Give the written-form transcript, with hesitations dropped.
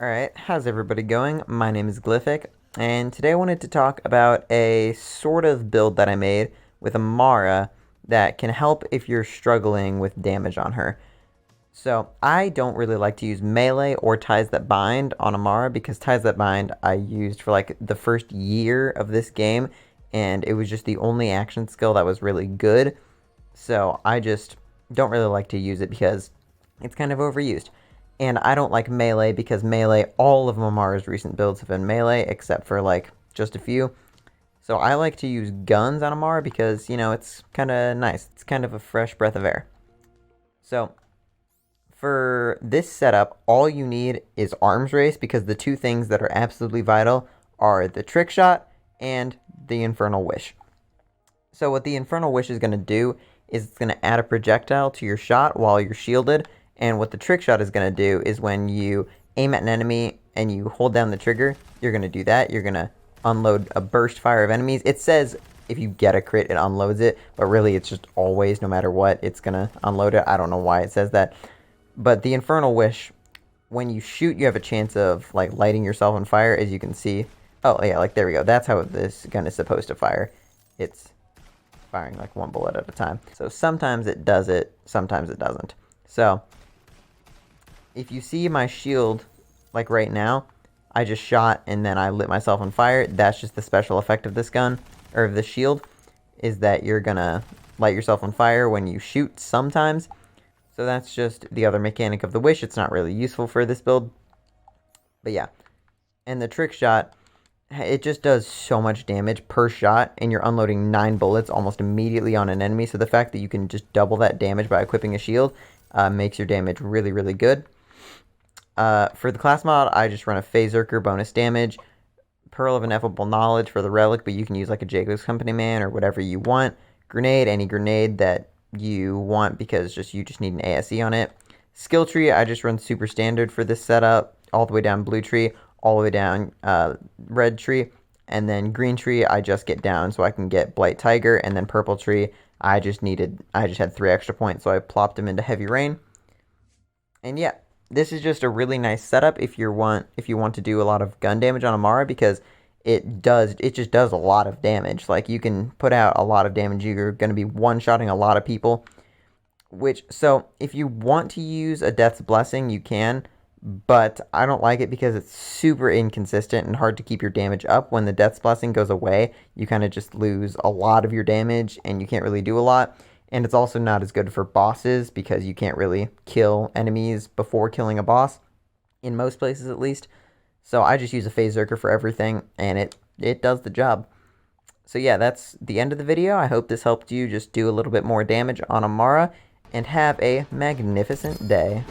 Alright, how's everybody going? My name is Glyphic, and today I wanted to talk about a sort of build that I made with Amara that can help if you're struggling with damage on her. So, I don't really like to use melee or ties that bind on Amara because ties that bind I used for like the first year of this game, and it was just the only action skill that was really good. So, I just don't really like to use it because it's kind of overused. And I don't like melee because melee, all of Amara's recent builds have been melee, except for like just a few. So I like to use guns on Amara because, you know, it's kind of nice. It's kind of a fresh breath of air. So for this setup, all you need is arms race because the two things that are absolutely vital are the trick shot and the infernal wish. So what the infernal wish is going to do is it's going to add a projectile to your shot while you're shielded. And what the trick shot is going to do is when you aim at an enemy and you hold down the trigger, you're going to do that. You're going to unload a burst fire of enemies. It says if you get a crit, it unloads it. But really, it's just always, no matter what, it's going to unload it. I don't know why it says that. But the Infernal Wish, when you shoot, you have a chance of like lighting yourself on fire, as you can see. Oh, yeah, like there we go. That's how this gun is supposed to fire. It's firing like one bullet at a time. So sometimes it does it, sometimes it doesn't. So if you see my shield, like right now, I just shot and then I lit myself on fire. That's just the special effect of this gun, or of this shield, is that you're gonna light yourself on fire when you shoot sometimes. So that's just the other mechanic of the wish. It's not really useful for this build. But yeah. And the trick shot, it just does so much damage per shot, and you're unloading 9 bullets almost immediately on an enemy. So the fact that you can just double that damage by equipping a shield makes your damage really, really good. For the class mod, I just run a Phaserker bonus damage, Pearl of Ineffable Knowledge for the relic, but you can use like a Jacob's Company Man or whatever you want. Grenade, any grenade that you want because you just need an ASE on it. Skill tree, I just run super standard for this setup, all the way down blue tree, all the way down red tree, and then green tree I just get down so I can get Blight Tiger, and then purple tree I just had 3 extra points, so I plopped them into Heavy Rain. And yeah, this is just a really nice setup if you want to do a lot of gun damage on Amara, because it just does a lot of damage. Like, you can put out a lot of damage. You're going to be one-shotting a lot of people. So if you want to use a Death's Blessing, you can, but I don't like it because it's super inconsistent and hard to keep your damage up. When the Death's Blessing goes away, you kind of just lose a lot of your damage and you can't really do a lot. And it's also not as good for bosses because you can't really kill enemies before killing a boss, in most places at least. So I just use a Phaserker for everything, and it does the job. So yeah, that's the end of the video. I hope this helped you just do a little bit more damage on Amara, and have a magnificent day.